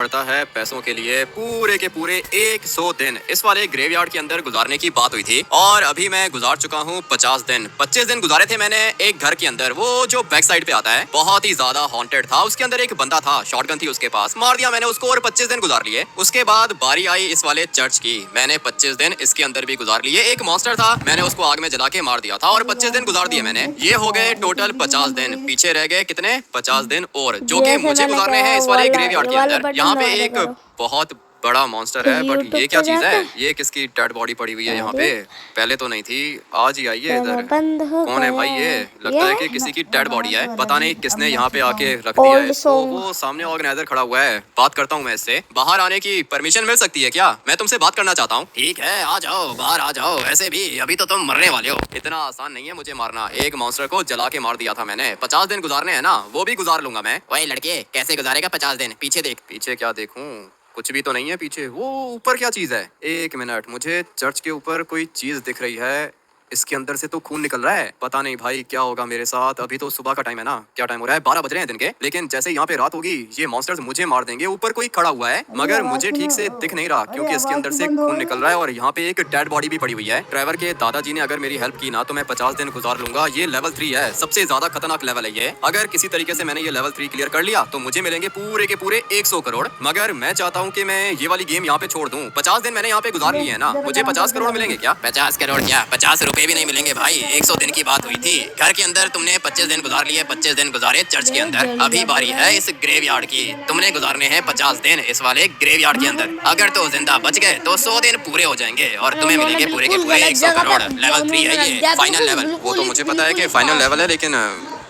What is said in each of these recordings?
पड़ता है पैसों के लिए पूरे के पूरे 100 दिन इस वाले ग्रेवयार्ड के अंदर गुजारने की बात हुई थी और अभी मैं गुजार चुका हूँ 50 दिन 25 दिन गुजारे थे मैंने एक घर के अंदर। वो जो बैक साइड पे आता है बहुत ही ज्यादा हॉन्टेड था। उसके अंदर एक बंदा था, शॉटगन थी उसके पास, मार दिया मैंने उसको और 25 दिन गुजार लिए। उसके बाद बारी आई इस वाले चर्च की, मैंने 25 दिन इसके अंदर भी गुजार लिए। एक मॉन्स्टर था, मैंने उसको आग में जला के मार दिया था और 25 दिन गुजार दिए मैंने। ये हो गए टोटल 50 दिन। पीछे रह गए कितने 50 दिन और, जो कि मुझे गुजारने हैं इस वाले ग्रेवयार्ड के अंदर। यहाँ पे एक बहुत बड़ा मॉन्स्टर है, बट ये क्या चीज है? ये किसकी डेड बॉडी पड़ी हुई है यहाँ पे? पहले तो नहीं थी, आज ही आई है इधर। कौन है भाई ये? लगता है कि किसी की डेड बॉडी है, पता नहीं किसने यहाँ पे आके रख दिया है इसको। वो सामने ऑर्गेनाइजर खड़ा हुआ है, बात करता हूँ मैं इससे। बाहर आने की परमिशन मिल सकती है क्या? मैं तुमसे बात करना चाहता हूँ। ठीक है, आ जाओ, बाहर आ जाओ। ऐसे भी अभी तो तुम मरने वाले हो, इतना आसान नहीं है मुझे मारना। एक मॉन्स्टर को जला के मार दिया था मैंने। 50 दिन गुजारने हैं ना, वो भी गुजार लूंगा मैं। वही लड़के कैसे गुजारेगा 50 दिन? पीछे देख। पीछे क्या देखूं? कुछ भी तो नहीं है पीछे। वो ऊपर क्या चीज है? एक मिनट, मुझे चर्च के ऊपर कोई चीज दिख रही है। इसके अंदर से तो खून निकल रहा है। पता नहीं भाई क्या होगा मेरे साथ। अभी तो सुबह का टाइम है ना, क्या टाइम हो रहा है? 12 बज रहे हैं दिन के। लेकिन जैसे यहाँ पे रात होगी ये मॉन्स्टर्स मुझे मार देंगे। ऊपर कोई खड़ा हुआ है मगर मुझे ठीक से दिख नहीं रहा क्योंकि इसके अंदर से खून निकल रहा है और यहाँ पे एक डेड बॉडी भी पड़ी हुई है। ड्राइवर के दादाजी ने अगर मेरी हेल्प की ना तो मैं 50 दिन गुजार लूंगा। ये लेवल 3 है, सबसे ज्यादा खतरनाक लेवल है ये। अगर किसी तरीके से मैंने ये लेवल 3 क्लियर कर लिया तो मुझे मिलेंगे पूरे के पूरे 100 करोड़। मगर मैं चाहता हूँ कि मैं ये वाली गेम यहाँ पे छोड़ दूँ। 50 दिन मैंने यहाँ पे गुजार लिए है ना, मुझे 50 करोड़ मिलेंगे क्या? 50 करोड़ क्या, 50 रुपए भी नहीं मिलेंगे भाई। 100 दिन की बात हुई थी। घर के अंदर तुमने 25 दिन गुजार लिए, 25 दिन गुजारे चर्च के अंदर। अभी बारी है इस ग्रेवयार्ड की। तुमने गुजारने हैं 50 दिन इस वाले ग्रेवयार्ड के अंदर। अगर तो जिंदा बच गए तो 100 दिन पूरे हो जाएंगे और तुम्हें मिलेंगे पूरे के पूरे 100 करोड़। लेवल 3 है ये, फाइनल लेवल। वो तो मुझे पता है कि फाइनल लेवल है, लेकिन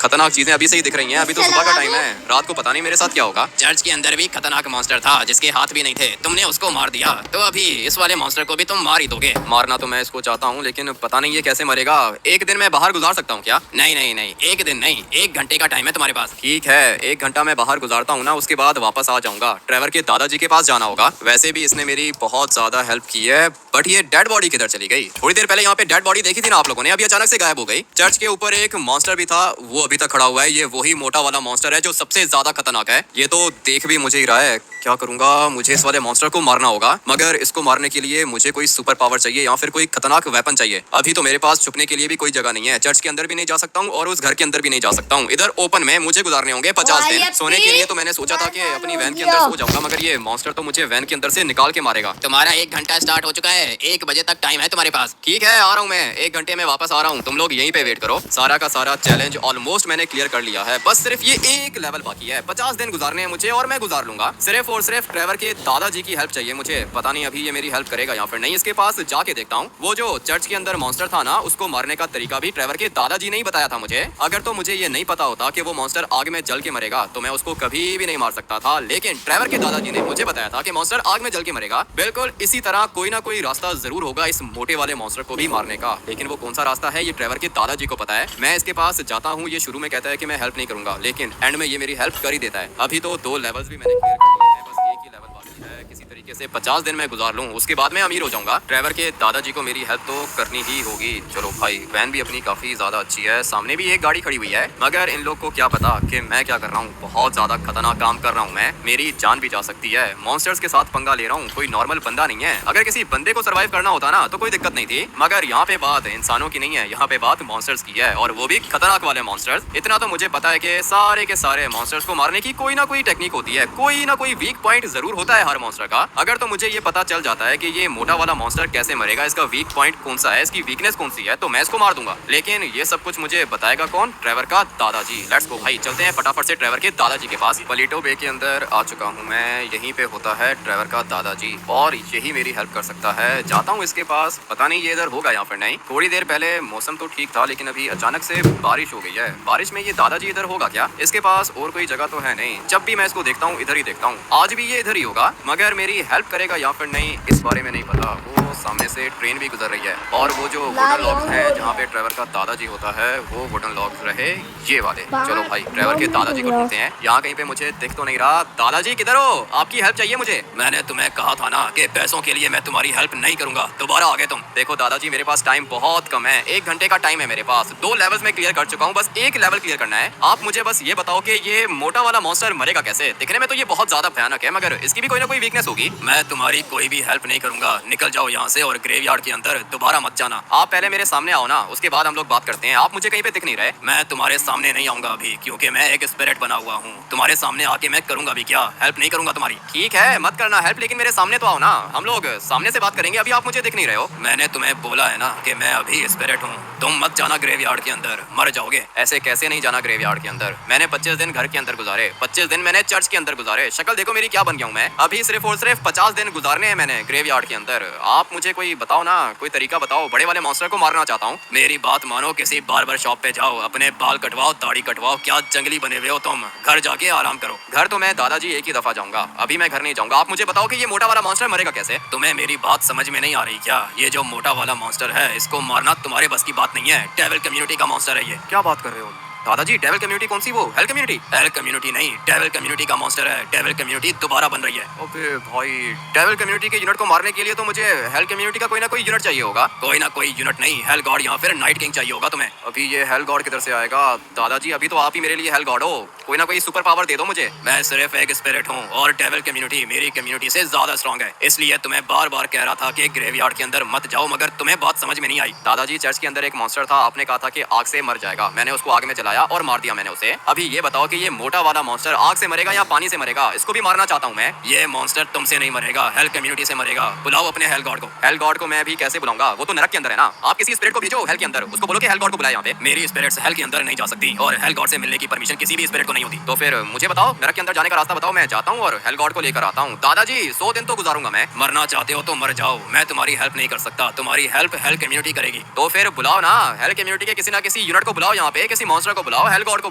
खतरनाक चीजें अभी से ही दिख रही हैं। अभी तो सुबह का टाइम है, रात को पता नहीं मेरे साथ क्या होगा। चर्च के अंदर भी खतरनाक मॉन्स्टर था जिसके हाथ भी नहीं थे, तुमने उसको मार दिया। तो अभी इस वाले मॉन्स्टर को भी तुम मार ही दोगे। मारना तो मैं इसको चाहता हूँ लेकिन पता नहीं ये कैसे मरेगा। एक दिन मैं बाहर गुजार सकता हूँ क्या? नहीं नहीं नहीं, एक दिन नहीं, 1 घंटे का टाइम है तुम्हारे पास। ठीक है, 1 घंटा मैं बाहर गुजारता हूँ ना, उसके बाद वापस आ जाऊंगा। ड्राइवर के दादाजी के पास जाना होगा। वैसे भी इसने मेरी बहुत ज्यादा हेल्प की है, बट ये डेड बॉडी किधर चली गई? थोड़ी देर पहले यहाँ पे डेड बॉडी देखी थी ना आप लोगों ने, अभी अचानक से गायब हो गई। चर्च के ऊपर एक मॉन्स्टर भी था, वो अभी तक खड़ा हुआ है। ये वही मोटा वाला मॉन्स्टर है जो सबसे ज्यादा खतरनाक है। ये तो देख भी मुझे ही रहा है। क्या करूंगा? मुझे इस वाले मॉन्स्टर को मारना होगा, मगर इसको मारने के लिए मुझे कोई सुपर पावर चाहिए या फिर कोई खतरनाक वेपन चाहिए। अभी तो मेरे पास छुपने के लिए भी कोई जगह नहीं है। चर्च के अंदर भी नहीं जा सकता हूँ और उस घर के अंदर भी नहीं जा सकता हूँ। इधर ओपन में मुझे गुजारने होंगे 50 दिन। सोने के लिए तो मैंने सोचा था कि अपनी वैन के अंदर सो जाऊंगा, मगर ये मॉन्स्टर तो मुझे वैन के अंदर से निकाल के मारेगा। तुम्हारा 1 घंटा स्टार्ट हो चुका है, 1 बजे तक टाइम है तुम्हारे पास। ठीक है, आ रहा हूँ मैं, 1 घंटे में वापस आ रहा हूँ। तुम लोग यहीं पे वेट करो। सारा का सारा चैलेंज ऑलमोस्ट मैंने क्लियर कर लिया है, बस सिर्फ ये एक लेवल बाकी है। 50 दिन गुजारने हैं मुझे और मैं गुजार लूंगा। सिर्फ और सिर्फ ड्राइवर के दादाजी की हेल्प चाहिए मुझे। पता नहीं अभी ये मेरी हेल्प करेगा या फिर नहीं। इसके पास जाके देखता हूँ। वो जो चर्च के अंदर मॉन्स्टर था ना, उसको मारने का तरीका भी ड्राइवर के दादाजी ने ही बताया था मुझे। अगर तो मुझे ये नहीं पता होता कि वो मॉन्स्टर आग में जल के मरेगा तो मैं उसको कभी भी नहीं मार सकता था। लेकिन ड्राइवर के दादाजी ने मुझे बताया था कि मॉन्स्टर आग में जल के मरेगा। बिल्कुल इसी तरह कोई ना कोई रास्ता जरूर होगा इस मोटे वाले मॉन्स्टर को भी मारने का, लेकिन वो कौन सा रास्ता है ये ड्राइवर के दादाजी को पता है। मैं इसके पास जाता हूँ। ये शुरू में कहता है कि मैं हेल्प नहीं करूंगा, लेकिन एंड में ये मेरी हेल्प कर ही देता है। अभी तो 2 लेवल्स भी मैंने क्लियर कर लिए हैं, बस एक ही लेवल बाकी है। किसी तरीके से 50 दिन में गुजार लूं, उसके बाद मैं अमीर हो जाऊंगा। ड्राइवर के दादाजी को मेरी हेल्प तो करनी ही होगी। चलो भाई, वैन भी अपनी काफी ज्यादा अच्छी है, सामने भी एक गाड़ी खड़ी हुई है, मगर इन लोग को क्या पता कि मैं क्या कर रहा हूँ। बहुत ज्यादा खतरनाक काम कर रहा हूँ मैं, मेरी जान भी जा सकती है। मॉन्स्टर्स के साथ पंगा ले रहा हूँ, कोई नॉर्मल बंदा नहीं है। अगर किसी बंदे को सर्वाइव करना होता ना तो कोई दिक्कत नहीं थी, मगर यहाँ पे बात इंसानों की नहीं है, यहाँ पे बात मॉन्स्टर्स की है, और वो भी खतरनाक वाले मॉन्स्टर्स। इतना तो मुझे पता है कि सारे के सारे मॉन्स्टर्स को मारने की कोई ना कोई टेक्निक होती है, कोई ना कोई वीक पॉइंट जरूर होता है हर मॉन्स्टर का। अगर तो मुझे ये पता चल जाता है कि ये मोटा वाला मॉन्स्टर कैसे मरेगा, इसका वीक पॉइंट कौन सा है, इसकी वीकनेस कौन सी है, तो मैं इसको मार दूंगा। लेकिन ये सब कुछ मुझे बताएगा कौन? ड्राइवर का दादाजी। लेट्स गो भाई, चलते हैं फटाफट से ड्राइवर के दादाजी के पास। पलीटो बे के अंदर आ चुका हूँ मैं, यहीं पे होता है ड्राइवर का दादाजी और यही मेरी हेल्प कर सकता है। जाता हूँ इसके पास, पता नहीं ये इधर होगा या फिर नहीं। थोड़ी देर पहले मौसम तो ठीक था, लेकिन अभी अचानक से बारिश हो गई है। बारिश में ये दादाजी इधर होगा क्या? इसके पास और कोई जगह तो है नहीं। जब भी मैं इसको देखता हूँ इधर ही देखता हूँ। आज भी ये इधर ही होगा, मगर मेरी मेरी हेल्प करेगा या फिर नहीं इस बारे में नहीं पता। वो सामने से ट्रेन भी गुजर रही है और वो जो वुडन लॉग्स हैं जहाँ पे ट्रेवर का दादाजी होता है वो वुडन लॉग्स रहे ये वाले। चलो भाई ट्रेवर के दादाजी को ढूंढते हैं। यहाँ कहीं पे मुझे दिख तो नहीं रहा। दादाजी किधर हो? आपकी हेल्प चाहिए मुझे। मैंने तुम्हें कहा था ना कि पैसों के लिए मैं तुम्हारी हेल्प नहीं करूंगा। दोबारा आ गए तुम। देखो दादाजी मेरे पास टाइम बहुत कम है, 1 घंटे का टाइम है मेरे पास। 2 लेवल्स में क्लियर कर चुका हूँ, बस 1 लेवल क्लियर करना है। आप मुझे बस ये बताओ कि ये मोटा वाला मॉन्स्टर मरेगा कैसे? दिखने में तो ये बहुत ज्यादा भयानक है मगर इसकी भी कोई ना कोई वीकनेस होगी। मैं तुम्हारी कोई भी हेल्प नहीं करूंगा। निकल जाओ यहाँ से और ग्रेवयार्ड के अंदर दोबारा मत जाना। आप पहले मेरे सामने आओ ना, उसके बाद हम लोग बात करते हैं। आप मुझे कहीं पे दिख नहीं रहे। मैं तुम्हारे सामने नहीं आऊंगा अभी क्योंकि मैं एक स्पिरिट बना हुआ हूँ। तुम्हारे सामने आके मैं करूंगा भी क्या? हेल्प नहीं करूंगा तुम्हारी। ठीक है मत करना हेल्प, लेकिन मेरे सामने तो आओ ना, हम लोग सामने से बात करेंगे। अभी आप मुझे दिख नहीं रहे हो। मैंने तुम्हें बोला है ना कि मैं अभी स्पिरिट हूँ। तुम मत जाना ग्रेवयार्ड के अंदर, मर जाओगे। ऐसे कैसे नहीं जाना ग्रेवयार्ड के अंदर? मैंने 25 दिन घर के अंदर गुजारे, 25 दिन मैंने चर्च के अंदर गुजारे। शक्ल देखो मेरी क्या बन गया हूँ मैं। अभी सिर्फ और सिर्फ 50 दिन गुजारने हैं मैंने ग्रेवयार्ड के अंदर। आप मुझे कोई बताओ ना, कोई तरीका बताओ। बड़े वाले मॉन्स्टर को मारना चाहता हूँ। मेरी बात मानो, किसी बार्बर शॉप पे जाओ, अपने बाल कटवाओ, दाढ़ी कटवाओ। क्या जंगली बने हुए हो तुम? घर जाके आराम करो। घर तो मैं दादाजी एक ही दफा जाऊंगा, अभी मैं घर नहीं जाऊंगा। आप मुझे बताओ कि ये मोटा वाला मॉन्स्टर मरेगा कैसे? तुम्हें मेरी बात समझ में नहीं आ रही क्या? ये जो मोटा वाला मॉन्स्टर है इसको मारना तुम्हारे बस की बात नहीं है। डेविल कम्युनिटी का मॉन्स्टर है ये। क्या बात कर रहे हो दादाजी? डेविल कम्युनिटी कौन सी? वो हेल कम्युनिटी? हेल कम्युनिटी नहीं, डेविल कम्युनिटी का मॉन्स्टर है। डेविल कम्युनिटी दोबारा बन रही है। ओके भाई, डेविल कम्युनिटी के यूनिट को मारने के लिए तो मुझे हेल कम्युनिटी का कोई ना कोई यूनिट चाहिए होगा। कोई ना कोई यूनिट नहीं, हेल गॉड या फिर नाइट किंग चाहिए होगा तुम्हें। अभी ये हेल गॉड किधर से आएगा? दादाजी अभी तो आप ही मेरे लिए हेल गॉड हो। कोई ना कोई सुपर पावर दे दो मुझे। मैं सिर्फ एक स्पिरिट हूँ और डेविल कम्युनिटी मेरी कम्युनिटी से ज्यादा स्ट्रॉन्ग है। इसलिए तुम्हें बार बार कह रहा था कि ग्रेवयार्ड के अंदर मत जाओ, मगर तुम्हें बात समझ में नहीं आई। दादाजी चर्च के अंदर एक मॉन्स्टर था, आपने कहा था कि आग से मर जाएगा। मैंने उसको आग में जलाया और मार दिया मैंने उसे। अभी ये बताओ कि ये मोटा वाला मॉन्स्टर आग से मरेगा या पानी से मरेगा? इसको भी मारना चाहता हूँ मैं। ये मॉन्स्टर तुमसे नहीं मरेगा, हेल कम्युनिटी से मरेगा। बुलाओ अपने हेल गॉड को। हेल गॉड को मैं भी कैसे बुलाऊंगा? वो तो नरक के अंदर है ना। आप किसी स्पिरिट को भेजो हेल के अंदर, उसको बोलो कि हेल गॉड को बुलाए यहाँ पे। मेरी स्पिरिट्स हेल के अंदर नहीं जा सकती और हेल गॉड से मिलने की परमिशन किसी भी स्पिरिट को नहीं होती। तो फिर मुझे बताओ नरक के अंदर जाने का रास्ता बताओ, मैं जाता हूँ और हेल गॉड को लेकर आता हूँ। दादाजी 100 दिन तो गुजारूंगा मैं। मरना चाहते हो तो मर जाओ, मैं तुम्हारी हेल्प नहीं कर सकता। तुम्हारी हेल्प हेल कम्युनिटी करेगी। तो फिर बुलाओ ना हेल कम्युनिटी के किसी ना किसी यूनिट को बुलाओ यहाँ पे, किसी मॉन्स्टर को बुलाओ, हेल गॉड को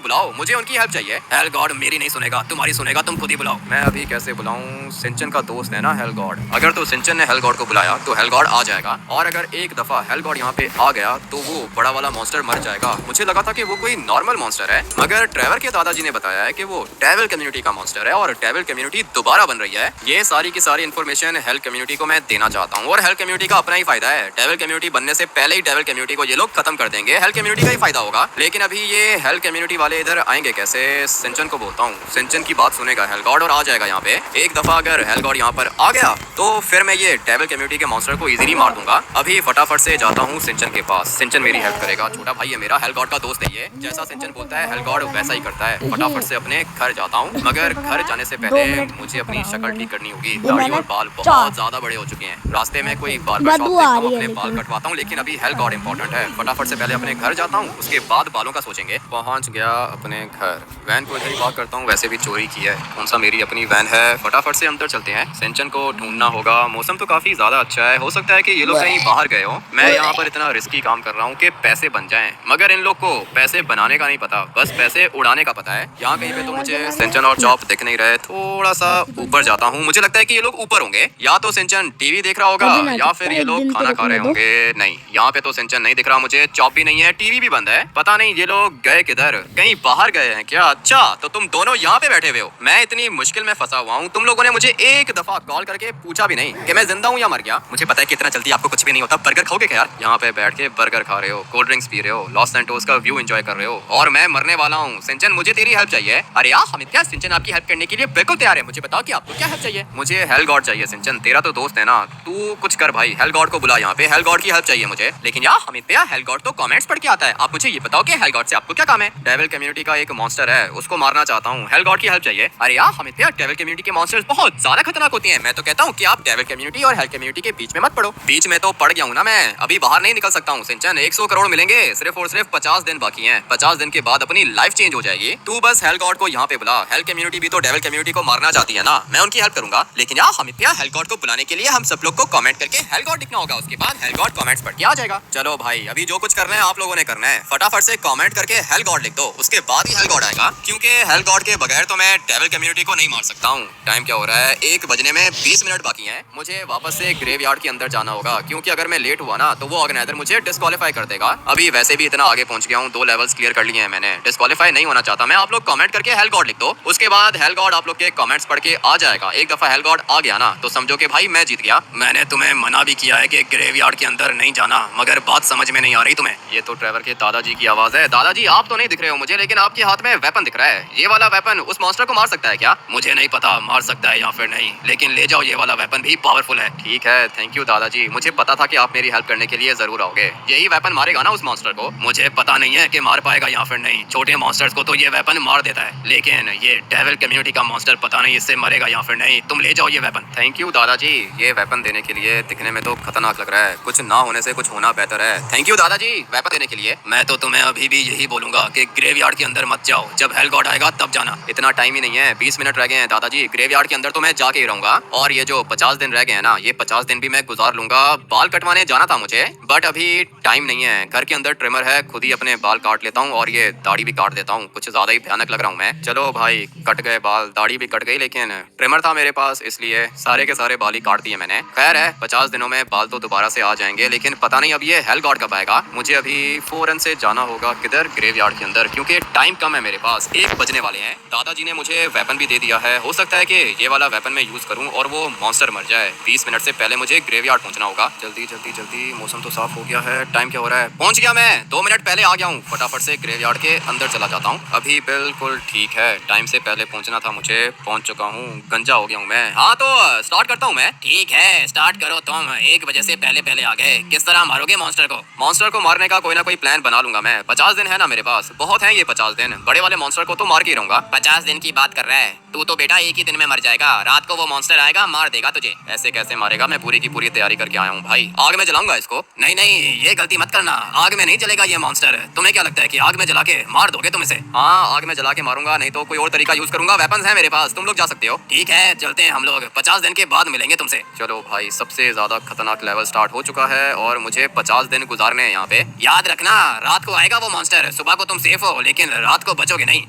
बुलाओ। मुझे उनकी हेल्प चाहिए। हेल गॉड मेरी नहीं सुनेगा, तुम्हारी सुनेगा। तुम खुद ही बुलाओ। मैं अभी कैसे बुलाऊं? सिंचन का दोस्त है ना हेल गॉड। अगर तो सिंचन ने हेल गॉड को बुलाया तो हेल गॉड आ जाएगा, और अगर एक दफा हेल गॉड यहाँ पे आ गया तो वो बड़ा वाला मॉन्स्टर मर जाएगा। मुझे लगा था कि वो कोई नॉर्मल मॉन्स्टर है, मगर ट्रेवर के दादाजी ने बताया है कि वो डेविल कम्युनिटी का मॉन्स्टर है और डेविल कम्युनिटी दोबारा बन रही है। ये सारी की सारी इन्फॉर्मेशन हेल कम्युनिटी को मैं देना चाहता हूँ, और हेल कम्युनिटी का अपना ही फायदा है। डेविल कम्युनिटी बनने से पहले ही डेविल कम्युनिटी को ये लोग खत्म कर देंगे। हेल कम्युनिटी का ही फायदा होगा। लेकिन अभी ये हेल कम्युनिटी वाले इधर आएंगे कैसे? सिंचन को बोलता हूँ, सिंचन की बात सुनेगा हेल गॉड और आ जाएगा यहाँ पे। एक दफा अगर हेल गॉड यहाँ पर आ गया तो फिर मैं ये डेविल कम्युनिटी के मॉन्स्टर को इजीली मार दूंगा। अभी फटाफट से जाता हूँ सिंचन के पास। सिंचन मेरी हेल्प करेगा, छोटा भाई है मेरा, हेल गॉड का दोस्त है ये। जैसा सिंचन बोलता है हेल गॉड वैसा ही करता है। फटाफट से अपने घर जाता हूँ, मगर घर जाने से पहले मुझे अपनी शक्ल ठीक करनी होगी। दाढ़ी और बाल बहुत ज्यादा बड़े हो चुके हैं। रास्ते में कोई बार्बर शॉप देखता हूँ, अपने बाल कटवाता हूँ, लेकिन अभी हेल गॉड इंपॉर्टेंट है। फटाफट से पहले अपने घर जाता हूँ, उसके बाद बालों का सोचेंगे। पहुँच गया अपने घर। वैन को इधर ही पार्क करता हूँ, वैसे भी चोरी की है, कौन सा मेरी अपनी वैन है। फटाफट से अंदर चलते हैं। सिंचन को ढूंढना होगा। मौसम तो काफी ज्यादा अच्छा है, हो सकता है कि ये लोग कहीं बाहर गए हो। मैं यहाँ पर इतना रिस्की काम कर रहा हूँ कि पैसे बन जाएं, मगर इन लोग को पैसे बनाने का नहीं पता, बस पैसे उड़ाने का पता है। यहाँ कहीं पे तो मुझे सिंचन और चॉप दिख नहीं रहे। थोड़ा सा ऊपर जाता हूँ, मुझे लगता है कि ये लोग ऊपर होंगे। या तो सिंचन टीवी देख रहा होगा या फिर ये लोग खाना खा रहे होंगे। नहीं, यहाँ पे तो सिंचन नहीं दिख रहा मुझे, चॉप भी नहीं है, टीवी भी बंद है। पता नहीं ये लोग गए किधर, कहीं बाहर गए हैं क्या? अच्छा तो तुम दोनों यहाँ पे बैठे हुए हो। मैं इतनी मुश्किल में फंसा हुआ हूँ, तुम लोगों ने मुझे एक दफा कॉल करके पूछा भी नहीं कि मैं जिंदा हूँ या मर गया। मुझे पता है कि इतना जल्दी आपको कुछ भी नहीं होता। बर्गर खाओगे क्या यार? यहाँ पे बैठ के बर्गर खा रहे हो, कोल्ड ड्रिंक्स पी रहे हो, लॉस सैंटोस का व्यू एंजॉय कर रहे हो, और मैं मरने वाला हूँ। सिंचन मुझे तेरी हेल्प चाहिए। अरे यार हमिद क्या, सिंचन आपकी हेल्प करने के लिए बिल्कुल तैयार है। मुझे बताओ कि आपको क्या हेल्प चाहिए? मुझे हेल गॉड चाहिए। सिंचन तेरा तो दोस्त है ना, तू कुछ कर भाई, हेल गॉड को बुला यहाँ पे। हेल गॉड की हेल्प चाहिए मुझे। लेकिन यार हमिद भैया, हेल गॉड तो कमेंट्स पढ़ के आता है। आप मुझे ये बताओ कि हेल गॉड से आपको क्या काम है? डेविल कम्युनिटी का एक मॉन्स्टर है, उसको मारना चाहता हूँ। हेल गॉड की हेल्प चाहिए। अरे यार हमिद भैया, डेविल कम्युनिटी के मॉन्स्टर्स बहुत ज्यादा खतरनाक होते हैं। मैं तो कहता हूँ कि आप डेविल कम्युनिटी और हेल कम्युनिटी के बीच में मत पड़ो। बीच में तो पड़ गया हूँ ना मैं, अभी बाहर नहीं निकल सकता हूँ। सिंचन 100 करोड़ मिलेंगे, सिर्फ और सिर्फ 50 दिन बाकी हैं। 50 दिन के बाद अपनी लाइफ चेंज हो जाएगी। तू बस हेल गॉड को यहाँ पे बुला। हेल कम्युनिटी भी तो डेविल कम्युनिटी को मारना चाहती है ना, मैं उनकी हेल्प करूंगा। लेकिन यार हमिद भैया, हेल गॉड को बुलाने के लिए हम सब लोग को कमेंट करके हेल गॉड लिखना होगा, उसके बाद हेल गॉड कमेंट्स पढ़ के आ जाएगा। चलो भाई, अभी जो कुछ करना है आप लोगों ने करना है। फटाफट से कमेंट करके हेल गॉड लिख दो, उसके बाद ही हेल गॉड आएगा, क्योंकि हेल गॉड के बगैर तो मैं डेविल कम्युनिटी को नहीं मार सकता हूँ। टाइम क्या हो रहा है, 1 बजने में 20 मिनट बाकी हैं। मुझे वापस से ग्रेवयार्ड के अंदर जाना होगा, क्योंकि अगर मैं लेट हुआ ना तो वो ऑर्गेनाइजर मुझे डिस्क्वालीफाई कर देगा। अभी वैसे भी इतना आगे पहुंच गया हूँ, 2 लेवल्स क्लियर कर लिए हैं मैंने, डिस्क्वालीफाई नहीं होना चाहता मैं। आप लोग कमेंट करके हेल गॉड लिख दो, उसके बाद हेल गॉड आप लोग के कमेंट्स पढ़ के आ जाएगा। एक दफा हेल गॉड आ गया ना तो समझो कि भाई मैं जीत गया। मैंने तुम्हें मना भी किया है कि ग्रेवयार्ड के अंदर नहीं जाना, मगर बात समझ में नहीं आ रही तुम्हें। ये तो ट्रेवर के दादाजी की आवाज है। दादाजी आप तो नहीं दिख रहे हो मुझे, लेकिन आपके हाथ में वेपन दिख रहा है। ये वाला वेपन उस मॉन्स्टर को मार सकता है क्या? मुझे नहीं पता मार सकता है या फिर नहीं, लेकिन ले जाओ, ये वाला वेपन भी पावरफुल है। ठीक है, थैंक यू दादाजी, मुझे पता था कि आप मेरी हेल्प करने के लिए जरूर आओगे। यही वेपन मारेगा ना उस मॉन्स्टर को? मुझे पता नहीं है कि मार पाएगा या फिर नहीं, छोटे मॉन्स्टर्स को तो ये वेपन मार देता है, लेकिन ये डेविल कम्युनिटी का मॉन्स्टर पता नहीं इससे मरेगा या फिर नहीं। तुम ले जाओ ये वेपन। थैंक यू दादाजी, ये वेपन देने के लिए दिखने में तो खतरनाक लग रहा है, कुछ ना होने से कुछ होना बेहतर है। थैंक यू दादाजी वेपन देने के लिए। मैं तो तुम्हें अभी भी यही बोलूंगा कि ग्रेवयार्ड के अंदर मत जाओ, जब हेल गॉड आएगा तब जाना। इतना टाइम ही नहीं है, 20 मिनट रह गए हैं दादाजी, ग्रेवयार्ड के अंदर तो मैं जाके ही रहूंगा। और ये जो 50 दिन रह गए हैं ना, ये 50 दिन भी मैं गुजार लूंगा। बाल कटवाने जाना था मुझे, बट अभी टाइम नहीं है। घर के अंदर ट्रिमर है, खुद ही अपने बाल काट लेता हूँ और ये दाढ़ी भी काट देता हूँ। कुछ ज्यादा ही भयानक लग रहा हूँ मैं। चलो भाई, कट गए बाल, दाढ़ी भी कट गई, लेकिन ट्रिमर था मेरे पास इसलिए सारे के सारे बाल ही काट दिए मैंने। खैर है, 50 दिनों में बाल तो दोबारा से आ जाएंगे, लेकिन पता नहीं अब ये हेल गॉड कब आएगा। मुझे अभी फौरन से जाना होगा किधर, ग्रेवयार्ड के अंदर, क्योंकि टाइम कम है मेरे पास, 1 बजने वाले हैं। दादाजी ने मुझे वेपन भी दे दिया है, हो सकता है कि ये वाला वेपन मैं यूज करूं और वो मॉन्स्टर मर जाए। 20 मिनट से पहले मुझे ग्रेवयार्ड पहुंचना होगा। जल्दी जल्दी जल्दी, मौसम तो साफ हो गया है। टाइम क्या हो रहा है? पहुंच गया मैं, 2 मिनट पहले आ गया हूँ। फटाफट से ग्रेवयार्ड के अंदर चला जाता हूँ। अभी बिल्कुल ठीक है, टाइम से पहले पहुंचना था मुझे, पहुंच चुका हूँ। गंजा हो गया हूँ मैं। हाँ तो स्टार्ट करता हूँ मैं। ठीक है स्टार्ट करो तुम, 1 बजे से पहले पहले आ गए। किस तरह मारोगे मॉन्स्टर को? मॉन्स्टर को मारने का कोई ना कोई प्लान बना लूंगा मैं। 50 दिन है ना मेरे पास, बहुत है ये 50 दिन। बड़े वाले मॉन्स्टर को तो मार के ही रहूंगा। 50 दिन की बात कर रहा है तू तो बेटा, 1 ही दिन में मर जाएगा। रात को वो मॉन्स्टर आएगा, मार देगा तुझे। ऐसे कैसे मारेगा? मैं पूरी की पूरी तैयारी करके आया हूँ भाई। आग में जलाऊंगा इसको। नहीं नहीं, ये गलती मत करना, आग में नहीं जलेगा ये मॉन्स्टर। तुम्हें क्या लगता है कि आग में जला के मार दोगे तुम इसे? हाँ, आग में जला के मारूंगा, नहीं तो कोई और तरीका यूज करूंगा। वेपन्स है मेरे पास, तुम लोग जा सकते हो। ठीक है चलते हैं हम लोग, 50 दिन के बाद मिलेंगे तुमसे। चलो भाई, सबसे ज्यादा खतरनाक लेवल स्टार्ट हो चुका है और मुझे 50 दिन गुजारने हैं यहाँ पे। याद रखना, रात को आएगा वो मॉन्स्टर, सुबह को तुम सेफ हो, लेकिन रात को बचोगे नहीं।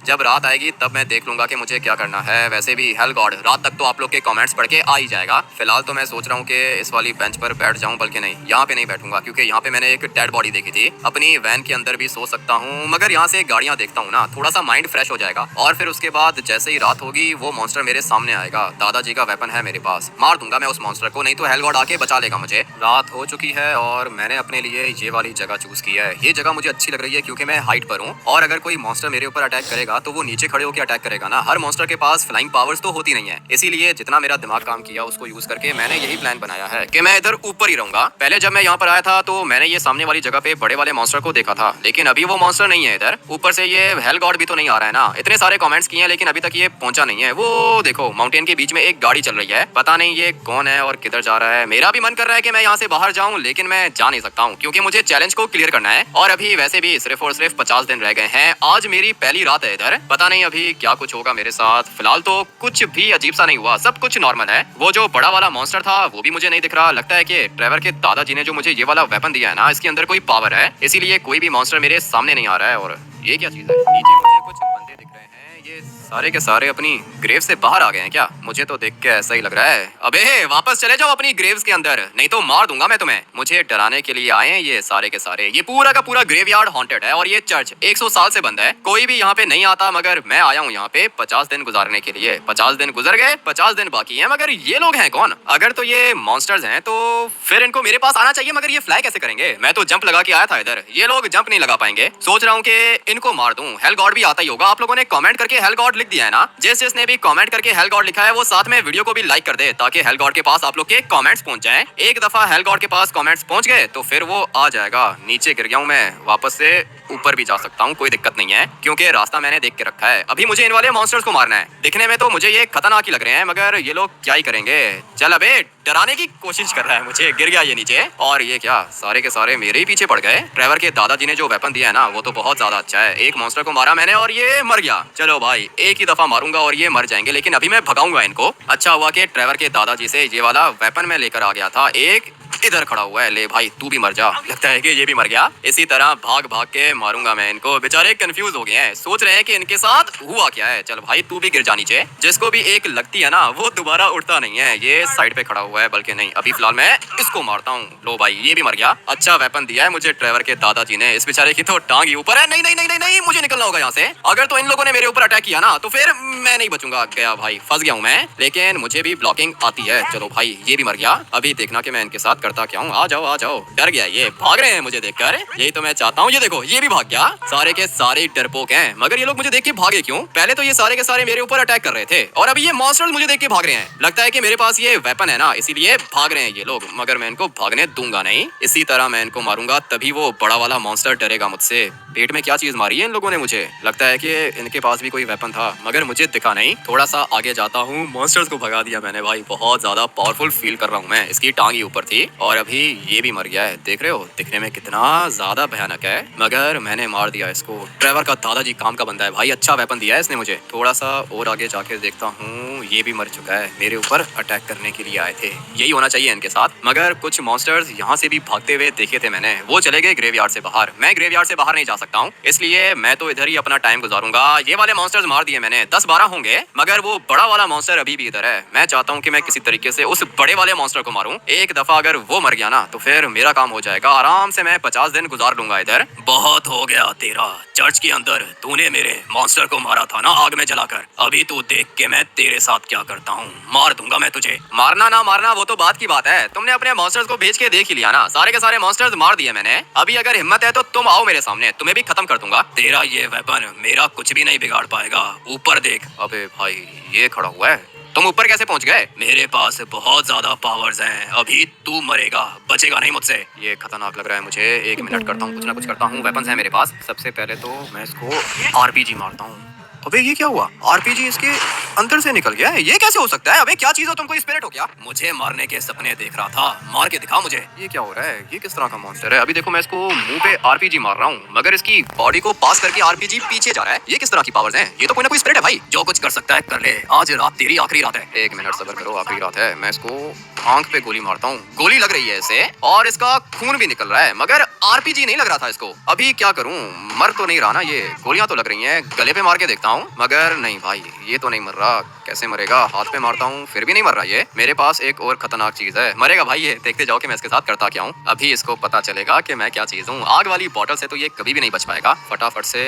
जब रात आएगी तब मैं देख लूंगा कि मुझे क्या करना है। वैसे भी हेल गॉड रात तक तो आप लोग के कमेंट्स पढ़ के आ ही जाएगा। फिलहाल तो मैं सोच रहा हूँ कि इस वाली बेंच पर बैठ जाऊँ, बल्कि नहीं, यहाँ पे नहीं बैठूंगा, क्योंकि यहाँ पे मैंने एक डेड बॉडी देखी थी। अपनी वैन के अंदर भी सो सकता हूँ, मगर यहाँ से गाड़ियाँ देखता हूँ ना, थोड़ा सा माइंड फ्रेश हो जाएगा। और फिर उसके बाद जैसे ही रात होगी वो मॉन्स्टर मेरे सामने आएगा। दादाजी का वेपन है मेरे पास, मार दूंगा मैं उस मॉन्स्टर को, नहीं तो हेल गॉड आके बचा लेगा मुझे। रात हो चुकी है और मैंने अपने लिए ये वाली जगह चूज की है। ये जगह मुझे अच्छी लग रही है क्योंकि मैं हाइट पर हूँ, और अगर कोई मॉन्स्टर मेरे ऊपर अटैक करेगा तो वो नीचे खड़े होकर अटैक करेगा ना। हर मॉन्स्टर के पास फ्लाइंग पावर्स तो होती नहीं है, इसीलिए जितना मेरा दिमाग काम किया उसको यूज करके मैंने यही प्लान बनाया है कि मैं इधर ऊपर ही रहूंगा। पहले जब मैं यहाँ पर आया था तो मैंने ये सामने वाली जगह पे बड़े वाले मॉन्स्टर को देखा था, लेकिन अभी वो मॉन्स्टर नहीं है इधर। ऊपर से ये हेल गॉड भी तो नहीं आ रहा है ना। इतने सारे कमेंट्स किए हैं लेकिन अभी तक ये पहुंचा नहीं है। वो देखो, माउंटेन के बीच में एक गाड़ी चल रही है, पता नहीं ये कौन है और किधर जा रहा है। मेरा भी मन कर रहा है कि मैं यहाँ से बाहर जाऊं, लेकिन मैं जा नहीं सकता हूँ क्योंकि मुझे चैलेंज को क्लियर करना है। और अभी वैसे भी सिर्फ और सिर्फ 50 दिन रह गए हैं। आज मेरी पहली रात है इधर, पता नहीं अभी क्या कुछ होगा मेरे साथ। फिलहाल तो कुछ भी अजीब सा नहीं हुआ, सब कुछ नॉर्मल है। वो जो बड़ा वाला मॉन्स्टर था वो भी मुझे नहीं दिख रहा। लगता है कि ट्रेवर के दादाजी ने जो मुझे ये वाला वेपन दिया है ना, इसके अंदर कोई पावर है, इसीलिए कोई भी मॉन्स्टर मेरे सामने नहीं आ रहा है। और ये क्या चीज है? नीचे मुझे कुछ बंदे दिख रहे हैं, ये सारे के सारे अपनी ग्रेव से बाहर आ गए हैं क्या? मुझे तो देख के ऐसा ही लग रहा है। अबे वापस चले जाओ अपनी ग्रेव्स के अंदर, नहीं तो मार दूंगा मैं तुम्हें। मुझे डराने के लिए आए हैं ये सारे के सारे। ये पूरा का पूरा ग्रेवयार्ड हॉन्टेड है और ये चर्च 100 साल से बंद है, कोई भी यहाँ पे नहीं आता, मगर मैं आया हूँ यहाँ पे 50 दिन गुजारने के लिए। 50 दिन गुजर गए, 50 दिन बाकी है, मगर ये लोग हैं कौन? अगर तो ये मॉन्स्टर्स हैं तो फिर इनको मेरे पास आना चाहिए, मगर ये फ्लाई कैसे करेंगे? मैं तो जंप लगा के आया था इधर, ये लोग जंप नहीं लगा पाएंगे। सोच रहा हूँ कि इनको मार दूं। हेल गॉड भी आता ही होगा, आप लोगों ने कमेंट करके हेल गॉड लिख दिया है ना। जिसने भी कमेंट करके हेल गॉड लिखा है वो साथ में वीडियो को भी लाइक कर दे, ताकि हेल गॉड के पास आप लोग के कमेंट्स पहुंच जाएं। एक दफा हेल गॉड के पास कमेंट्स पहुंच गए तो फिर वो आ जाएगा। नीचे गिर गया हूं मैं, वापस से ऊपर भी जा सकता हूँ, कोई दिक्कत नहीं है, क्योंकि रास्ता मैंने देख के रखा है। अभी मुझे इन वाले मॉन्स्टर्स को मारना है। दिखने में तो मुझे ये खतरनाक ही लग रहे हैं, मगर ये लोग क्या ही करेंगे। चल अबे, डराने की कोशिश कर रहा है मुझे। गिर गया ये नीचे, और ये क्या, सारे के सारे मेरे ही पीछे पड़ गए। ट्रेवर के दादाजी ने जो वेपन दिया है ना, वो तो बहुत ज्यादा अच्छा है। एक मॉन्स्टर को मारा मैंने और ये मर गया। चलो भाई, एक ही दफा मारूंगा और ये मर जाएंगे, लेकिन अभी मैं भगाऊंगा इनको। अच्छा हुआ कि ट्रेवर के दादाजी से ये वाला वेपन मैं लेकर आ गया था। एक इधर खड़ा हुआ है। ले भाई तू भी मर जा। लगता है कि ये भी मर गया। इसी तरह भाग भाग के मारूंगा मैं इनको। बेचारे कंफ्यूज हो गए हैं, सोच रहे हैं कि इनके साथ हुआ क्या है। चल भाई तू भी गिर जा नीचे। जिसको भी एक लगती है ना वो दोबारा उठता नहीं है। ये साइड पे खड़ा हुआ है, बल्कि नहीं, अभी फिलहाल मैं इसको मारता हूँ। लो भाई ये भी मर गया। अच्छा वेपन दिया है मुझे ट्रेवर के दादाजी ने। इस बेचारे की तो टांग ही ऊपर है। नहीं नहीं नहीं नहीं नहीं, मुझे निकलना होगा यहाँ से। अगर तो इन लोगों ने मेरे ऊपर अटैक किया ना तो फिर मैं नहीं बचूंगा। गया भाई, फंस गया हूँ मैं। लेकिन मुझे भी ब्लॉकिंग आती है। चलो भाई ये भी मर गया। अभी देखना कि मैं इनके साथ करता क्या हूँ। आ जाओ आ जाओ। डर गया, ये भाग रहे हैं मुझे देखकर। यही तो मैं चाहता हूँ। ये देखो ये भी भाग गया। सारे के सारे डरपोक हैं, मगर ये लोग मुझे देख के भागे क्यों? पहले तो ये सारे के सारे मेरे ऊपर अटैक कर रहे थे और अभी ये मॉन्स्टर्स मुझे देख के भाग रहे हैं। लगता है कि मेरे पास ये वेपन है ना, इसीलिए भाग रहे हैं ये लोग। मगर मैं इनको भागने दूंगा नहीं। इसी तरह मैं इनको मारूंगा, तभी वो बड़ा वाला मॉन्स्टर डरेगा मुझसे। पेट में क्या चीज मारी है इन लोगों ने मुझे? लगता है कि इनके पास भी कोई वेपन था, मगर मुझे दिखा नहीं। थोड़ा सा आगे जाता हूँ। मॉन्स्टर्स को भगा दिया मैंने भाई। बहुत ज्यादा पावरफुल फील कर रहा हूँ मैं। इसकी टांग ही ऊपर थी और अभी ये भी मर गया है। देख रहे हो दिखने में कितना ज्यादा भयानक है, मगर मैंने मार दिया इसको। ट्रेवर का दादाजी काम का बंदा है भाई। अच्छा वेपन दिया है इसने मुझे। थोड़ा सा और आगे जाके देखता हूँ। ये भी मर चुका है। मेरे ऊपर अटैक करने के लिए आए थे। यही होना चाहिए इनके साथ। मगर कुछ मॉन्स्टर्स यहाँ से भी भागते हुए देखे थे मैंने। वो चले गए ग्रेवयार्ड से बाहर। मैं ग्रेवयार्ड से बाहर नहीं जा सकता हूँ, इसलिए मैं तो इधर ही अपना टाइम गुजारूंगा। ये वाले मॉन्स्टर्स मार दिए मैंने, 10-12 होंगे, मगर वो बड़ा वाला मॉन्स्टर अभी भी इधर है। मैं चाहता हूँ कि मैं किसी तरीके से उस बड़े वाले मॉन्स्टर को मारूं। एक दफा अगर वो मर गया ना तो फिर मेरा काम हो जाएगा। आराम से मैं 50 दिन गुजार लूंगा इधर। बहुत हो गया तेरा। चर्च के अंदर तूने मेरे मॉन्स्टर को मारा था ना आग में जलाकर। अभी तू देख के मैं तेरे साथ क्या करता हूँ। मार दूंगा मैं तुझे। मारना ना मारना वो तो बात की बात है। तुमने अपने मॉन्स्टर्स को भेज के देख ही लिया ना। सारे के सारे मॉन्स्टर्स मार दिए मैंने। अभी अगर हिम्मत है तो तुम आओ मेरे सामने, तुम्हें भी खत्म कर दूंगा। तेरा ये वेपन मेरा कुछ भी नहीं बिगाड़ पाएगा। ऊपर देख। अबे भाई ये खड़ा हुआ है। तुम ऊपर कैसे पहुंच गए? मेरे पास बहुत ज्यादा पावर्स हैं। अभी तू मरेगा, बचेगा नहीं मुझसे। ये खतरनाक लग रहा है मुझे। 1 मिनट करता हूँ, कुछ ना कुछ करता हूँ। वेपन्स है मेरे पास। सबसे पहले तो मैं इसको आरपीजी मारता हूँ। अबे ये क्या हुआ? आरपीजी इसके अंदर से निकल गया है। ये कैसे हो सकता है? अबे क्या चीज हो तुम? कोई स्पिरिट हो क्या? मुझे मारने के सपने देख रहा था। मार के दिखा मुझे। ये क्या हो रहा है? ये किस तरह का मॉन्स्टर है? अभी देखो मैं इसको मुंह पे आरपीजी मार रहा हूँ, मगर इसकी बॉडी को पास करके आरपीजी पीछे जा रहा है। ये किस तरह की पावर्स हैं? ये तो कोई ना कोई स्पिरिट है भाई। जो कुछ कर सकता है कर ले। आज रात तेरी आखिरी रात है। 1 मिनट सब्र करो, आखिरी रात है। मैं इसको आंख पे गोली मारता हूँ। गोली लग रही है इसे और इसका खून भी निकल रहा है, मगर आरपीजी नहीं लग रहा था इसको। अभी क्या करूँ? मर तो नहीं रहा ना ये? गोलियां तो लग रही हैं। गले पे मार के देखता हूँ, मगर नहीं भाई ये तो नहीं मर रहा। कैसे मरेगा? हाथ पे मारता हूँ फिर भी नहीं मर रहा ये। मेरे पास एक और खतरनाक चीज है। मरेगा भाई ये। देखते जाओ कि मैं इसके साथ करता क्या हूँ। अभी इसको पता चलेगा कि मैं क्या चीज हूँ। आग वाली बॉटल से तो ये कभी भी नहीं बच पाएगा। फटाफट से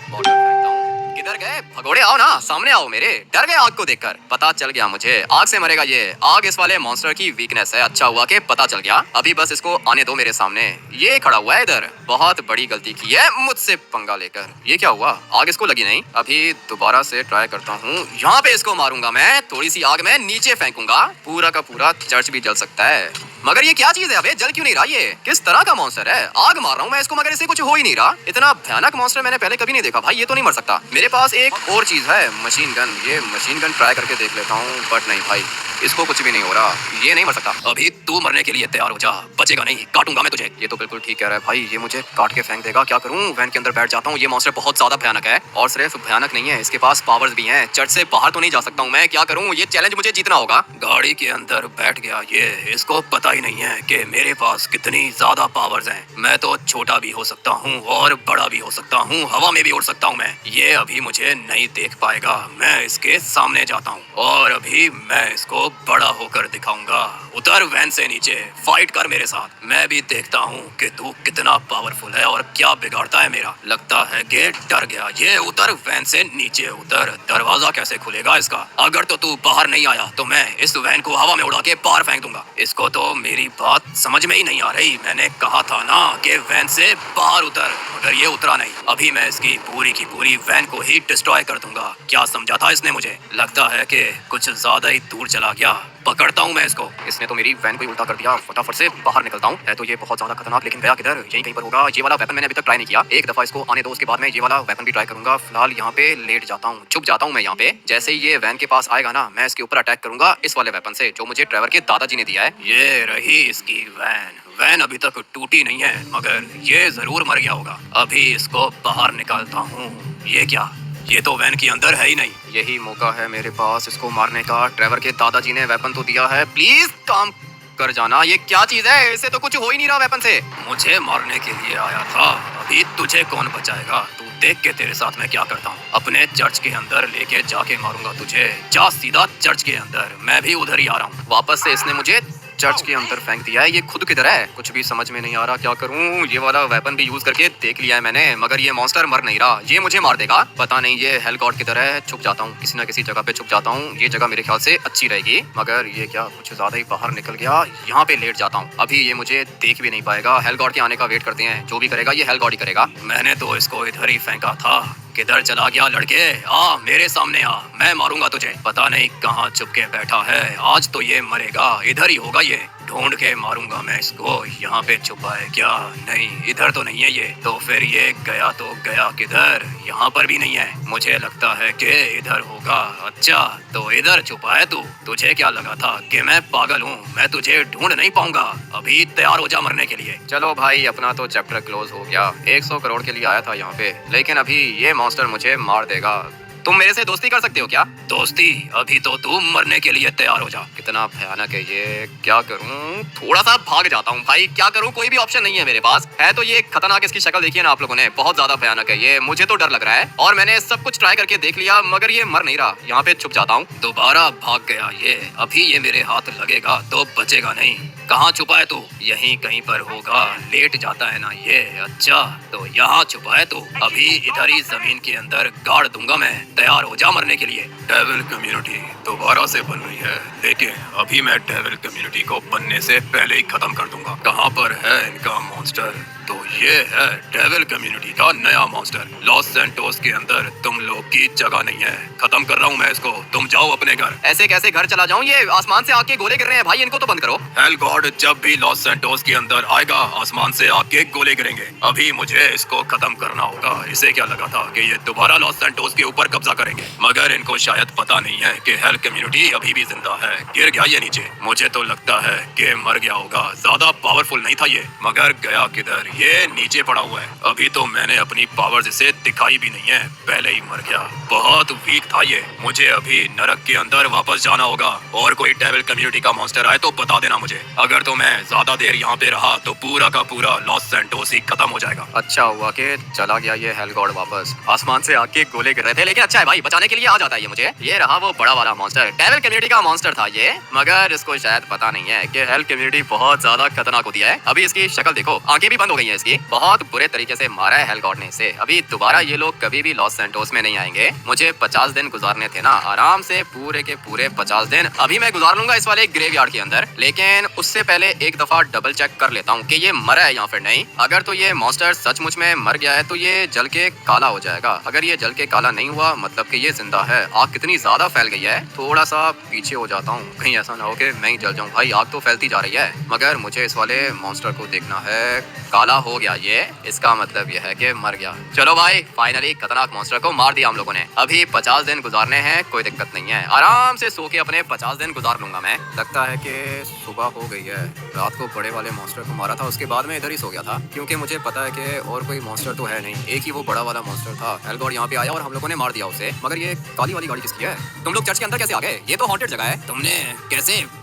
बॉटल फेंकता हूँ। किधर गए भगोड़े? आओ ना, सामने आओ मेरे। डर गए आग को देखकर? पता चल गया मुझे, आग से मरेगा ये। आग इस वाले मॉन्स्टर की वीकनेस है। अच्छा हुआ कि पता चल गया। अभी बस इसको आने दो मेरे सामने। ये खड़ा हुआ है इधर। बहुत बड़ी गलती की है मुझसे पंगा लेकर। ये क्या हुआ? आग इसको लगी नहीं। अभी दोबारा से ट्राई करता हूँ। यहाँ पे इसको मारूंगा मैं। थोड़ी सी आग में नीचे फेंकूंगा। पूरा का पूरा चर्च भी जल सकता है। मगर ये क्या चीज है? अबे जल क्यों नहीं रहा? ये किस तरह का मॉन्स्टर है? आग मार रहा हूँ मैं इसको, मगर इसे कुछ हो ही नहीं रहा। इतना भयानक मॉन्स्टर मैंने पहले कभी नहीं देखा भाई। ये तो नहीं मर सकता। मेरे पास एक और चीज है, मशीन गन। ये मशीन गन ट्राई करके देख लेता हूँ, बट नहीं भाई इसको कुछ भी नहीं हो रहा। ये नहीं मर सकता। अभी तू मरने के लिए तैयार हो जा, बचेगा नहीं। काटूंगा मैं तुझे। ये तो बिल्कुल ठीक कह रहा है भाई। ये मुझे काट के फेंक देगा। क्या करूँ? वैन के अंदर बैठ जाता हूँ। ये मॉन्स्टर बहुत ज्यादा भयानक है और सिर्फ भयानक नहीं है, इसके पास पावर्स भी हैं। चर्च से बाहर तो नहीं जा सकता हूँ मैं। क्या करूँ? ये चैलेंज मुझे जीतना होगा। गाड़ी के अंदर बैठ गया ये। इसको पता ही नहीं है कि मेरे पास कितनी ज्यादा पावर्स हैं। मैं तो छोटा भी हो सकता हूँ और बड़ा भी हो सकता हूँ। हवा में भी उड़ सकता हूँ मैं। ये अभी मुझे नहीं देख पाएगा। मैं इसके सामने जाता हूँ और अभी मैं इसको बड़ा होकर दिखाऊंगा। उतर वैन से नीचे, फाइट कर मेरे साथ। मैं भी देखता हूँ कि तू कितना पावरफुल है और क्या बिगाड़ता है मेरा। लगता है कि डर गया ये। उतर वैन से नीचे उतर। दरवाजा कैसे खुलेगा इसका? अगर तो तू बाहर नहीं आया तो मैं इस वैन को हवा में उड़ा के बाहर फेंक दूंगा। इसको तो मेरी बात समझ में ही नहीं आ रही। मैंने कहा था ना कि वैन से बाहर उतर, मगर ये उतरा नहीं। अभी मैं इसकी पूरी की पूरी वैन को ही डिस्ट्रॉय कर दूंगा। क्या समझा था इसने मुझे? लगता है कि कुछ ज्यादा ही दूर चला गया। पकड़ता हूँ मैं इसको। इसने तो मेरी वैन को ही उल्टा कर दिया। फटाफट से बाहर निकलता हूँ। है तो ये बहुत ज्यादा खतरनाक, लेकिन गया किधर? यहीं कहीं पर होगा। ये वाला वेपन मैंने अभी तक ट्राई नहीं किया। एक दफा इसको आने दो, उसके बाद मैं ये वाला वेपन भी ट्राई करूंगा। फिलहाल यहाँ पे लेट जाता हूँ, छुप जाता हूँ मैं यहाँ पे। जैसे ही ये वैन के पास आएगा ना, मैं इसके ऊपर अटैक करूंगा इस वाले वेपन से, जो मुझे ट्रेवर के दादाजी ने दिया है। ये रही इसकी वैन। वैन अभी तक टूटी नहीं है, मगर ये जरूर मर गया होगा। अभी इसको बाहर निकालता हूँ। ये क्या? ये तो वैन के अंदर है ही नहीं। यही मौका है मेरे पास इसको मारने का। ट्रेवर के दादाजी ने वेपन तो दिया है, प्लीज काम कर जाना, ये क्या चीज है? इससे तो कुछ हो ही नहीं रहा वेपन से। मुझे मारने के लिए आया था, अभी तुझे कौन बचाएगा? तू देख के तेरे साथ मैं क्या करता हूँ। अपने चर्च के अंदर लेके जाके मारूंगा तुझे। जा सीधा चर्च के अंदर, मैं भी उधर ही आ रहा हूँ। वापस से इसने मुझे चर्च के अंदर फेंक दिया है। ये खुद किधर है? कुछ भी समझ में नहीं आ रहा, क्या करूं? ये वाला वेपन भी यूज करके देख लिया है मैंने, मगर ये मॉन्स्टर मर नहीं रहा। ये मुझे मार देगा। पता नहीं ये हेल गॉड किधर है। छुप जाता हूँ, किसी ना किसी जगह पे छुप जाता हूँ। ये जगह मेरे ख्याल से अच्छी रहेगी, मगर ये क्या कुछ ज्यादा ही बाहर निकल गया। यहाँ पे लेट जाता हूँ, अभी ये मुझे देख भी नहीं पाएगा। हेल गॉड के आने का वेट करते हैं, जो भी करेगा ये हेल गॉड ही करेगा। मैंने तो इसको इधर ही फेंका था। किधर चला गया लड़के? आ मेरे सामने आ, मैं मारूंगा तुझे। पता नहीं कहाँ छुप के बैठा है। आज तो ये मरेगा, इधर ही होगा ये। ढूंढ के मारूंगा मैं इसको। यहाँ पे छुपा है क्या? नहीं, इधर तो नहीं है ये। तो फिर ये गया तो गया किधर? यहाँ पर भी नहीं है। मुझे लगता है कि इधर होगा। अच्छा, तो इधर छुपा है तू। तुझे क्या लगा था कि मैं पागल हूँ? मैं तुझे ढूंढ नहीं पाऊंगा। अभी तैयार हो जा मरने के लिए। चलो भाई, अपना तो चैप्टर क्लोज हो गया। 100 करोड़ के लिए आया था यहाँ पे, लेकिन अभी ये मॉन्स्टर मुझे मार देगा। तुम मेरे से दोस्ती कर सकते हो क्या? दोस्ती? अभी तो तू मरने के लिए तैयार हो जा। कितना भयानक है ये। क्या करूं? थोड़ा सा भाग जाता हूं भाई, क्या करूं? कोई भी ऑप्शन नहीं है मेरे पास। है तो ये खतरनाक। इसकी शक्ल देखिए ना आप लोगों ने, बहुत ज्यादा भयानक है ये। मुझे तो डर लग रहा है और मैंने सब कुछ ट्राई करके देख लिया, मगर ये मर नहीं रहा। यहाँ पे छुप जाता हूँ। दोबारा भाग गया ये। अभी ये मेरे हाथ लगेगा तो बचेगा नहीं। कहाँ छुपा है तू? यहीं कहीं पर होगा। लेट जाता है ना ये। अच्छा, तो यहाँ छुपा है तू। अभी इधर ही जमीन के अंदर गाड़ दूंगा मैं। तैयार हो जा मरने के लिए। डेविल कम्युनिटी दोबारा से बन रही है, लेकिन अभी मैं डेविल कम्युनिटी को बनने से पहले ही खत्म कर दूंगा। कहाँ पर है इनका मॉन्स्टर? तो ये है डेविल कम्युनिटी का नया मॉन्स्टर। लॉस सैंटोस के अंदर तुम लोग की जगह नहीं है। खत्म कर रहा हूँ मैं इसको। तुम जाओ अपने घर। ऐसे कैसे घर चला जाऊँ? ये आसमान से आके गोले गिर रहे हैं भाई, इनको तो बंद करो। हेल गॉड जब भी लॉस सैंटोस के अंदर आएगा, आसमान से आके गोले गिरेंगे। अभी मुझे इसको खत्म करना होगा। इसे क्या लगा था कि ये दोबारा लॉस सैंटोस के ऊपर कब्जा करेंगे, मगर इनको शायद पता नहीं है कि हेल कम्युनिटी अभी भी जिंदा है। गिर गया ये नीचे। मुझे तो लगता है कि मर गया होगा। ज्यादा पावरफुल नहीं था ये, मगर गया किधर? ये नीचे पड़ा हुआ है। अभी तो मैंने अपनी पावर्स इसे दिखाई भी नहीं है, पहले ही मर गया। बहुत वीक था ये। मुझे अभी नरक के अंदर वापस जाना होगा। और कोई डेविल कम्युनिटी का मॉन्स्टर आए तो बता देना मुझे। अगर तो मैं ज्यादा देर यहाँ पे रहा तो पूरा का पूरा लॉस सैंटोस ही खत्म हो जाएगा। अच्छा हुआ कि चला गया ये हेल गॉड वापस। आसमान से आके गोले गिर रहे थे, लेकिन अच्छा है भाई, बचाने के लिए आ जाता है ये मुझे। ये रहा वो बड़ा वाला मॉन्स्टर। डेविल कम्युनिटी का मॉन्स्टर था ये, मगर इसको शायद पता नहीं है कि हेल कम्युनिटी बहुत ज्यादा खतरनाक होती है। अभी इसकी शक्ल देखो, आंखें भी बंद हो गई है इसकी। बहुत बुरे तरीके से मारा है हेल गॉड ने इसे। अभी दोबारा ये लोग कभी भी लॉस सैंटोस में नहीं आएंगे। मुझे 50 दिन गुजारने थे ना, आराम से पूरे के पूरे 50 दिन अभी मैं गुजार लूंगा इस वाले ग्रेवयार्ड के अंदर। लेकिन उससे पहले एक दफा डबल चेक कर लेता हूँ कि ये मरा है या फिर नहीं। अगर तो ये मॉन्स्टर सचमुच में मर गया है तो ये जल के काला हो जाएगा। अगर ये जल के काला नहीं हुआ मतलब कि ये जिंदा है। आग कितनी ज्यादा फैल गई है। थोड़ा सा पीछे हो जाता हूँ, कहीं ऐसा ना हो कि मैं ही जल जाऊँ। भाई आग तो फैलती जा रही है, मगर मुझे इस वाले मॉन्स्टर को देखना है। काला हो गया ये, इसका मतलब ये है कि मर गया। चलो भाई, फाइनली खतरनाक मॉन्स्टर को मार दिया हम लोगों ने। अभी 50 दिन गुजारने हैं, कोई दिक्कत नहीं है। आराम से सो के अपने 50 दिन गुजार लूंगा मैं। लगता है कि सुबह हो गई है। रात को बड़े वाले मॉन्स्टर को मारा था, उसके बाद में इधर ही सो गया था, क्योंकि मुझे पता है कि और कोई मॉन्स्टर तो है नहीं। एक ही वो बड़ा वाला मॉन्स्टर था। हेल गॉड यहाँ पे आया और हम लोगों ने मार दिया उसे। मगर ये काली वाली गाड़ी किसकी है? तुम लोग चर्च के अंदर कैसे आ गए? ये तो हॉन्टेड जगह है। तुमने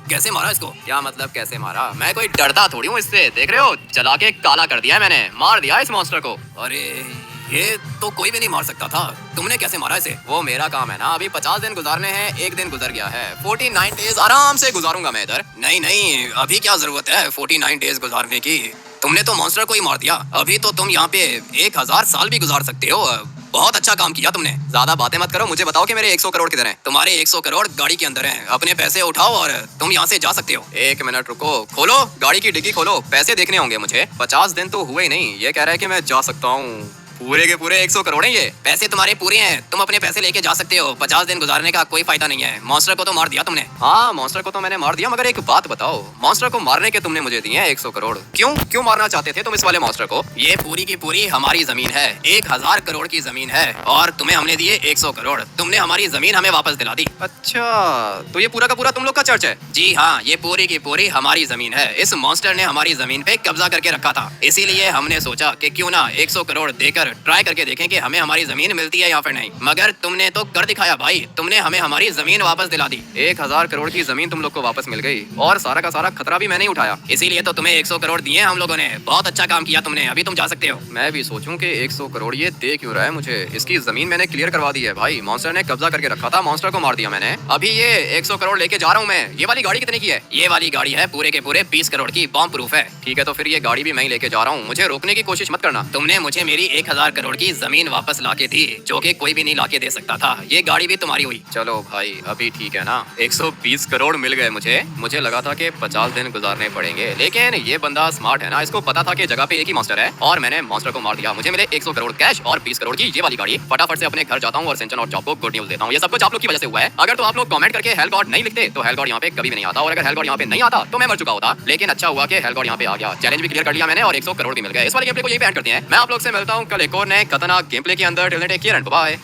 कैसे मारा इसको? क्या मतलब कैसे मारा? मैं कोई डरता थोड़ी हूँ इससे, देख रहे हो? चला के काला कर दिया है मैंने, मार दिया इस मॉन्स्टर को। अरे ये तो कोई भी नहीं मार सकता था। तुमने कैसे मारा इसे? वो मेरा काम है ना। अभी 50 दिन गुजारने हैं, एक दिन गुजर गया है। 49 डेज आराम से गुजारूंगा मैं इधर। नहीं, अभी क्या जरूरत है 49 डेज गुजारने की? तुमने तो मॉन्स्टर को ही मार दिया। अभी तो तुम यहाँ पे 1000 साल भी गुजार सकते हो। बहुत अच्छा काम किया तुमने। ज्यादा बातें मत करो, मुझे बताओ कि मेरे 100 करोड़ किधर हैं? तुम्हारे 100 करोड़ गाड़ी के अंदर हैं। अपने पैसे उठाओ और तुम यहाँ से जा सकते हो। एक मिनट रुको, खोलो गाड़ी की डिग्गी खोलो, पैसे देखने होंगे मुझे। 50 दिन तो हुए ही नहीं, ये कह रहा है कि मैं जा सकता हूँ। पूरे के पूरे 100 करोड़ हैं ये। पैसे तुम्हारे पूरे हैं, तुम अपने पैसे लेके जा सकते हो। 50 दिन गुजारने का कोई फायदा नहीं है। मॉन्स्टर को तो मार दिया तुमने। हाँ, मॉन्स्टर को तो मैंने मार दिया, मगर एक बात बताओ, मॉन्स्टर को मारने के तुमने मुझे दिए हैं 100 करोड़। क्यों मारना चाहते थे तुम इस वाले मॉन्स्टर को? ये पूरी की पूरी हमारी जमीन है। 1000 करोड़ की जमीन है और तुम्हें हमने दिए 100 करोड़। तुमने हमारी जमीन हमें वापस दिला दी। अच्छा, तो ये पूरा का पूरा तुम लोग का चर्च है? जी हाँ, ये पूरी की पूरी हमारी जमीन है। इस मॉन्स्टर ने हमारी जमीन पे कब्जा करके रखा था, इसीलिए हमने सोचा कि क्यों ना 100 करोड़ देकर अंदर ट्राई करके देखें कि हमें हमारी जमीन मिलती है या फिर नहीं। मगर तुमने तो कर दिखाया भाई, तुमने हमें हमारी जमीन वापस दिला दी। 1000 करोड़ की जमीन तुम लोग को वापस मिल गई और सारा का सारा खतरा भी मैंने ही उठाया, इसीलिए तो तुम्हें 100 करोड़ दिए हम लोगों ने। बहुत अच्छा काम किया तुमने, अभी तुम जा सकते हो। मैं भी सोचूं कि 100 करोड़ ये दे क्यों रहा है मुझे। इसकी जमीन मैंने क्लियर करवा दी है भाई, मॉन्स्टर ने कब्जा करके रखा था, मॉन्स्टर को मार दिया मैंने। अभी ये 100 करोड़ लेके जा रहा हूँ मैं। ये वाली गाड़ी कितने की है? ये वाली गाड़ी है पूरे के पूरे 20 करोड़ की, बॉम्ब प्रूफ है। ठीक है तो फिर ये गाड़ी भी मैं ही लेके जा रहा हूँ, मुझे रोकने की कोशिश मत करना। तुमने मुझे मेरी 1000 करोड़ की जमीन वापस लाके दी, जो कि कोई भी नहीं लाके दे सकता था। ये गाड़ी भी तुम्हारी हुई। चलो भाई अभी ठीक है ना, 120 करोड़ मिल गए मुझे लगा था कि 50 दिन गुजारने पड़ेंगे, लेकिन ये बंदा स्मार्ट है ना, इसको पता था कि जगह पे एक ही मॉन्स्टर है और मैंने मॉन्स्टर को मार दिया। मुझे मिले 100 करोड़ कैश और 20 करोड़ की ये वाली गाड़ी। फटाफट से अपने घर जाता हूँ और सिंचन और जॉब को गुड न्यूज देता हूँ। ये सब कुछ आप लोग की वजह से हुआ है। अगर तो आप लोग कमेंट करके हेल गॉड नहीं लिखते तो हेल गॉड यहाँ पे कभी भी नहीं आता, और अगर हेल गॉड यहाँ पे नहीं आता तो मैं मर चुका होता। लेकिन अच्छा हुआ कि हेल गॉड यहाँ पे आ गया, चैलेंज भी क्लियर कर लिया मैंने और 100 करोड़ भी मिल गए। इस वाले गेम प्ले को यही पे एंड करते हैं। मैं आप लोग से मिलता हूँ कल एक और नए खतरनाक गेम प्ले के अंदर। Till then take care and bye.